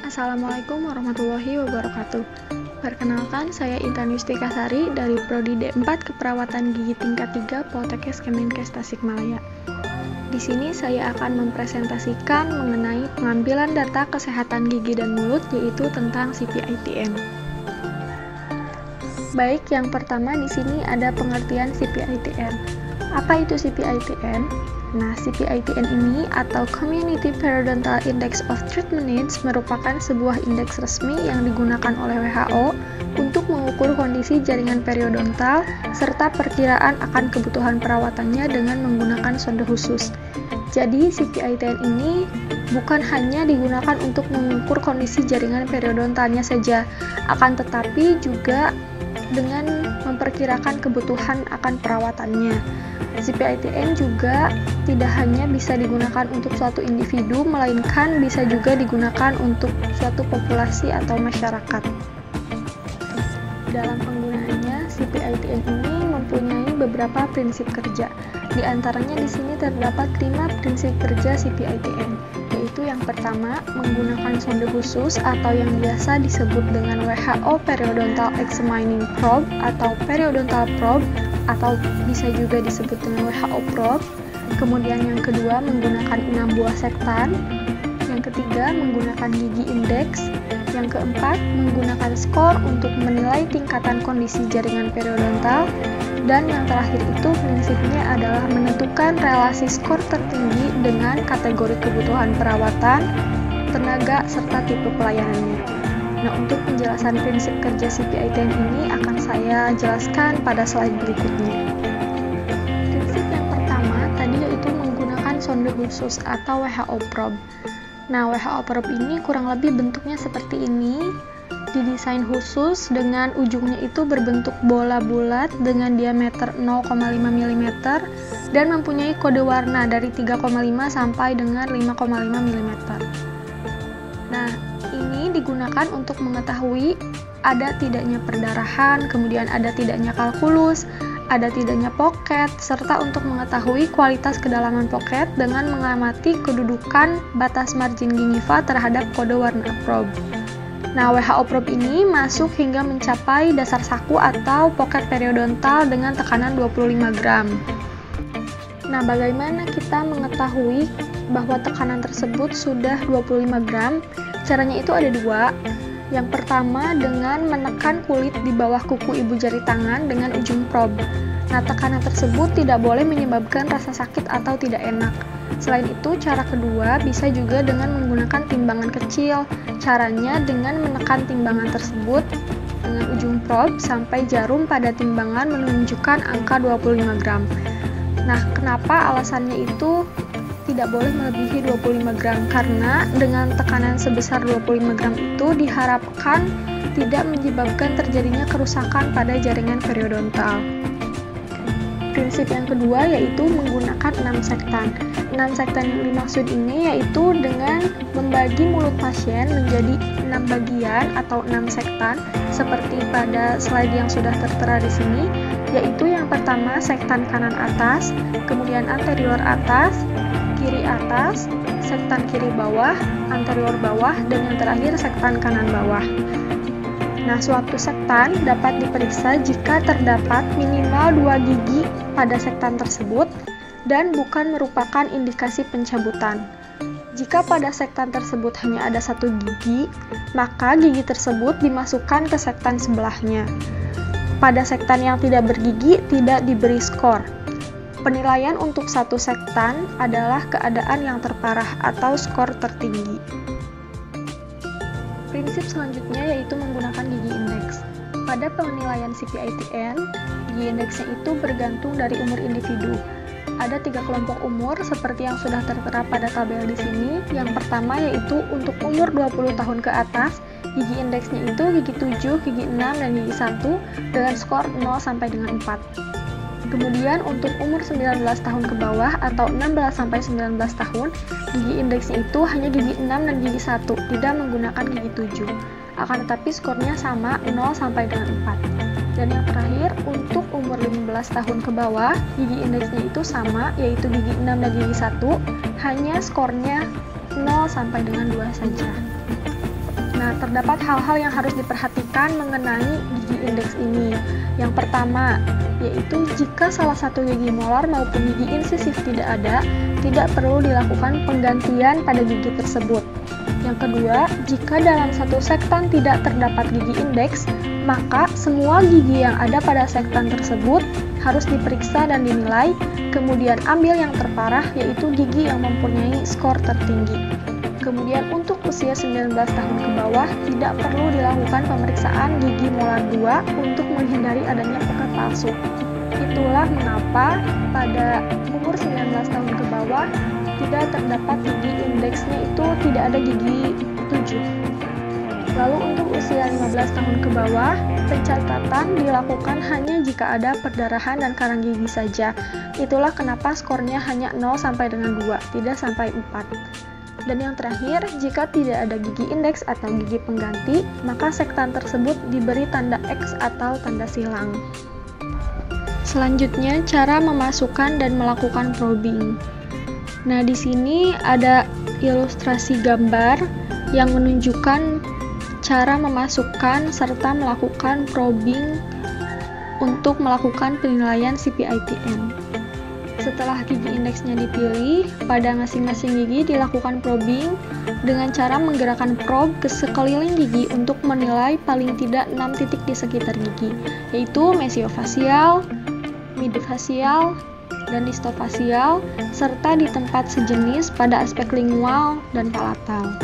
Assalamualaikum warahmatullahi wabarakatuh. Perkenalkan, saya Intan Yustika Sari dari Prodi D4 Keperawatan Gigi Tingkat 3 Poltekkes Kemenkes Tasikmalaya. Di sini saya akan mempresentasikan mengenai pengambilan data kesehatan gigi dan mulut, yaitu tentang CPITN. Baik, yang pertama di sini ada pengertian CPITN. Apa itu CPITN? Nah, CPITN ini atau Community Periodontal Index of Treatment Needs merupakan sebuah indeks resmi yang digunakan oleh WHO untuk mengukur kondisi jaringan periodontal serta perkiraan akan kebutuhan perawatannya dengan menggunakan sonde khusus. Jadi, CPITN ini bukan hanya digunakan untuk mengukur kondisi jaringan periodontalnya saja, akan tetapi juga dengan memperkirakan kebutuhan akan perawatannya. CPITN juga tidak hanya bisa digunakan untuk suatu individu, melainkan bisa juga digunakan untuk suatu populasi atau masyarakat. Dalam penggunaannya, CPITN ini mempunyai beberapa prinsip kerja. Di antaranya di sini terdapat 5 prinsip kerja CPITN, yaitu yang pertama, menggunakan sonde khusus atau yang biasa disebut dengan WHO Periodontal Examining Probe atau Periodontal Probe, atau bisa juga disebut dengan WHO Probe. Kemudian yang kedua, menggunakan 6 buah sektan. Yang ketiga, menggunakan gigi indeks. Yang keempat, menggunakan skor untuk menilai tingkatan kondisi jaringan periodontal. Dan yang terakhir itu prinsipnya adalah menentukan relasi skor tertinggi dengan kategori kebutuhan perawatan, tenaga, serta tipe pelayanannya. Nah, untuk penjelasan prinsip kerja CPITN ini akan saya jelaskan pada slide berikutnya. Prinsip yang pertama tadi yaitu menggunakan sonde khusus atau WHO Probe. Nah, WHO Probe ini kurang lebih bentuknya seperti ini. Didesain khusus dengan ujungnya itu berbentuk bola bulat dengan diameter 0,5 mm dan mempunyai kode warna dari 3,5 sampai dengan 5,5 mm. Nah, ini digunakan untuk mengetahui ada tidaknya perdarahan, kemudian ada tidaknya kalkulus, ada tidaknya pocket, serta untuk mengetahui kualitas kedalaman pocket dengan mengamati kedudukan batas margin gingiva terhadap kode warna probe. Nah, WHO probe ini masuk hingga mencapai dasar saku atau pocket periodontal dengan tekanan 25 gram. Nah, bagaimana kita mengetahui bahwa tekanan tersebut sudah 25 gram? Caranya itu ada dua. Yang pertama dengan menekan kulit di bawah kuku ibu jari tangan dengan ujung probe. Nah, tekanan tersebut tidak boleh menyebabkan rasa sakit atau tidak enak. Selain itu, cara kedua bisa juga dengan menggunakan timbangan kecil. Caranya dengan menekan timbangan tersebut dengan ujung probe sampai jarum pada timbangan menunjukkan angka 25 gram. Nah, kenapa alasannya itu tidak boleh melebihi 25 gram? Karena dengan tekanan sebesar 25 gram itu diharapkan tidak menyebabkan terjadinya kerusakan pada jaringan periodontal. Prinsip yang kedua yaitu menggunakan 6 sektan. 6 sektan yang dimaksud ini yaitu dengan membagi mulut pasien menjadi 6 bagian atau 6 sektan seperti pada slide yang sudah tertera di sini, yaitu yang pertama sektan kanan atas, kemudian anterior atas, kiri atas, sektan kiri bawah, anterior bawah, dan yang terakhir sektan kanan bawah. Nah, suatu sektan dapat diperiksa jika terdapat minimal 2 gigi pada sektan tersebut dan bukan merupakan indikasi pencabutan. Jika pada sektan tersebut hanya ada 1 gigi, maka gigi tersebut dimasukkan ke sektan sebelahnya. Pada sektan yang tidak bergigi tidak diberi skor. Penilaian untuk satu sektan adalah keadaan yang terparah atau skor tertinggi. Prinsip selanjutnya yaitu menggunakan gigi indeks. Pada penilaian CPITN, gigi indeksnya itu bergantung dari umur individu. Ada 3 kelompok umur seperti yang sudah tertera pada tabel di sini. Yang pertama yaitu untuk umur 20 tahun ke atas, gigi indeksnya itu gigi 7, gigi 6, dan gigi 1 dengan skor 0 sampai dengan 4. Kemudian untuk umur 19 tahun ke bawah atau 16 sampai 19 tahun, gigi indeksnya itu hanya gigi 6 dan gigi 1, tidak menggunakan gigi 7. Akan tetapi skornya sama 0 sampai dengan 4. Dan yang terakhir, untuk umur 15 tahun ke bawah, gigi indeksnya itu sama, yaitu gigi 6 dan gigi 1, hanya skornya 0 sampai dengan 2 saja. terdapat hal-hal yang harus diperhatikan mengenai gigi indeks ini. Yang pertama, yaitu jika salah satu gigi molar maupun gigi insisif tidak ada, tidak perlu dilakukan penggantian pada gigi tersebut. Yang kedua, jika dalam satu sektan tidak terdapat gigi indeks, maka semua gigi yang ada pada sektan tersebut harus diperiksa dan dinilai, kemudian ambil yang terparah, yaitu gigi yang mempunyai skor tertinggi. Kemudian untuk usia 19 tahun ke bawah, tidak perlu dilakukan pemeriksaan gigi molar 2 untuk menghindari adanya poket palsu. Itulah mengapa pada umur 19 tahun ke bawah, tidak terdapat gigi indeksnya itu tidak ada gigi 7. Lalu untuk usia 15 tahun ke bawah, pencatatan dilakukan hanya jika ada perdarahan dan karang gigi saja. Itulah kenapa skornya hanya 0 sampai dengan 2, tidak sampai 4. Dan yang terakhir, jika tidak ada gigi indeks atau gigi pengganti, maka sektan tersebut diberi tanda X atau tanda silang. Selanjutnya, cara memasukkan dan melakukan probing. Nah, di sini ada ilustrasi gambar yang menunjukkan cara memasukkan serta melakukan probing untuk melakukan penilaian CPITN. Setelah gigi indeksnya dipilih, pada masing-masing gigi dilakukan probing dengan cara menggerakkan probe ke sekeliling gigi untuk menilai paling tidak 6 titik di sekitar gigi, yaitu mesiofasial, midfasial, dan distofasial, serta di tempat sejenis pada aspek lingual dan palatal.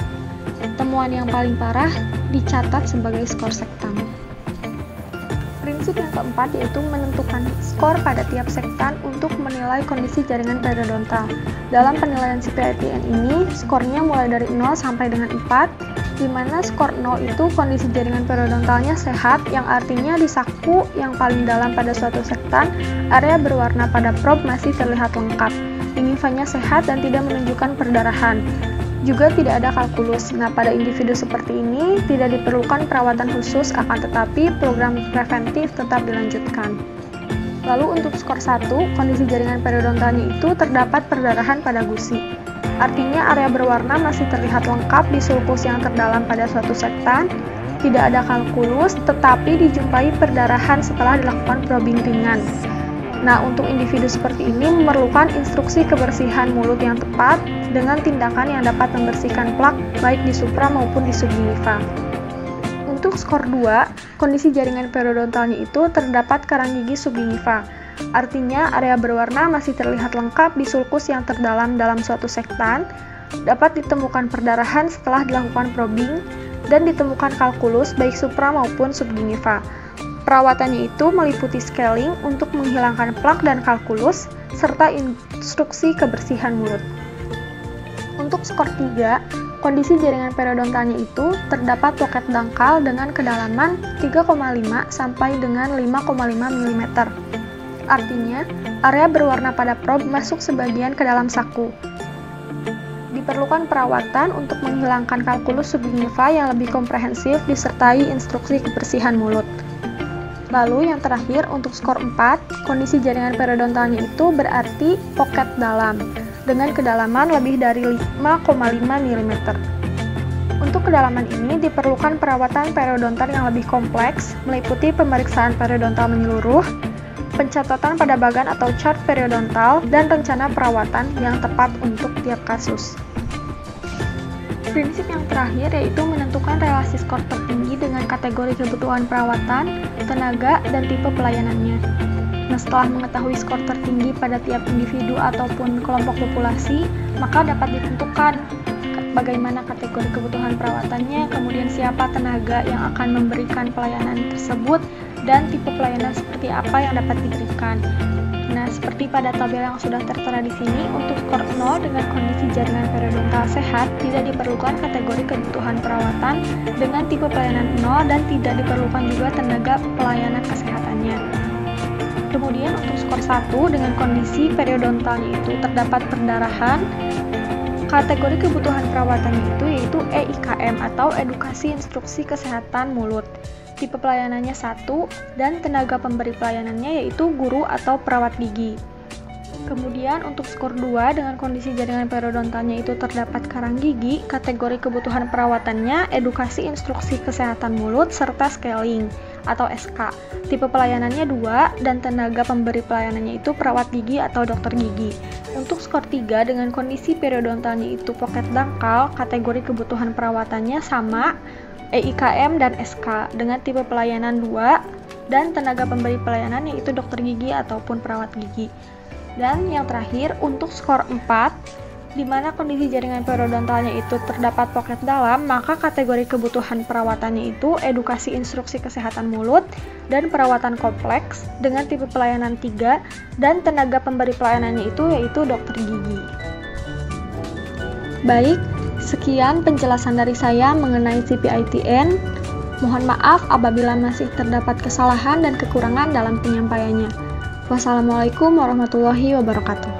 Temuan yang paling parah dicatat sebagai skor sektan. Prinsip yang keempat yaitu menentukan skor pada tiap sektan untuk menilai kondisi jaringan periodontal. Dalam penilaian CPITN ini, skornya mulai dari 0 sampai dengan 4, di mana skor 0 itu kondisi jaringan periodontalnya sehat, yang artinya di saku yang paling dalam pada suatu sektan, area berwarna pada probe masih terlihat lengkap. Gingiva-nya sehat dan tidak menunjukkan perdarahan. Juga tidak ada kalkulus. Nah, pada individu seperti ini tidak diperlukan perawatan khusus, akan tetapi program preventif tetap dilanjutkan. Lalu untuk skor 1, kondisi jaringan periodontalnya itu terdapat perdarahan pada gusi. Artinya area berwarna masih terlihat lengkap di sulcus yang terdalam pada suatu sektan, tidak ada kalkulus, tetapi dijumpai perdarahan setelah dilakukan probing ringan. Nah, untuk individu seperti ini memerlukan instruksi kebersihan mulut yang tepat dengan tindakan yang dapat membersihkan plak baik di supra maupun di subgingiva. Untuk skor 2, kondisi jaringan periodontalnya itu terdapat karang gigi subgingiva. Artinya area berwarna masih terlihat lengkap di sulcus yang terdalam dalam suatu sektan, dapat ditemukan perdarahan setelah dilakukan probing, dan ditemukan kalkulus baik supra maupun subgingiva. Perawatannya itu meliputi scaling untuk menghilangkan plak dan kalkulus, serta instruksi kebersihan mulut. Untuk skor 3, kondisi jaringan periodontalnya itu terdapat poket dangkal dengan kedalaman 3,5 sampai dengan 5,5 mm. Artinya, area berwarna pada probe masuk sebagian ke dalam saku. Diperlukan perawatan untuk menghilangkan kalkulus subgingiva yang lebih komprehensif disertai instruksi kebersihan mulut. Lalu yang terakhir untuk skor 4, kondisi jaringan periodontalnya itu berarti poket dalam dengan kedalaman lebih dari 5,5 mm. Untuk kedalaman ini diperlukan perawatan periodontal yang lebih kompleks, meliputi pemeriksaan periodontal menyeluruh, pencatatan pada bagan atau chart periodontal, dan rencana perawatan yang tepat untuk tiap kasus. Prinsip yang terakhir yaitu menentukan relasi skor tertinggi dengan kategori kebutuhan perawatan, tenaga, dan tipe pelayanannya. Nah, setelah mengetahui skor tertinggi pada tiap individu ataupun kelompok populasi, maka dapat ditentukan bagaimana kategori kebutuhan perawatannya, kemudian siapa tenaga yang akan memberikan pelayanan tersebut, dan tipe pelayanan seperti apa yang dapat diberikan. Nah, seperti pada tabel yang sudah tertera di sini, untuk skor 0 dengan kondisi jaringan periodontal sehat, tidak diperlukan kategori kebutuhan perawatan dengan tipe pelayanan 0 dan tidak diperlukan juga tenaga pelayanan kesehatannya. Kemudian untuk skor 1 dengan kondisi periodontalnya itu terdapat perdarahan, kategori kebutuhan perawatannya itu yaitu EIKM atau Edukasi Instruksi Kesehatan Mulut. Tipe pelayanannya 1, dan tenaga pemberi pelayanannya yaitu guru atau perawat gigi. Kemudian untuk skor 2 dengan kondisi jaringan periodontalnya itu terdapat karang gigi, kategori kebutuhan perawatannya edukasi instruksi kesehatan mulut serta scaling atau SK. Tipe pelayanannya 2 dan tenaga pemberi pelayanannya itu perawat gigi atau dokter gigi. Untuk skor 3 dengan kondisi periodontalnya itu pocket dangkal, kategori kebutuhan perawatannya sama, EIKM dan SK dengan tipe pelayanan 2 dan tenaga pemberi pelayanan yaitu dokter gigi ataupun perawat gigi. Dan yang terakhir untuk skor 4 di mana kondisi jaringan periodontalnya itu terdapat pocket dalam, maka kategori kebutuhan perawatannya itu edukasi instruksi kesehatan mulut dan perawatan kompleks dengan tipe pelayanan 3 dan tenaga pemberi pelayanannya itu yaitu dokter gigi. Baik, sekian penjelasan dari saya mengenai CPITN. Mohon maaf apabila masih terdapat kesalahan dan kekurangan dalam penyampaiannya. Wassalamualaikum warahmatullahi wabarakatuh.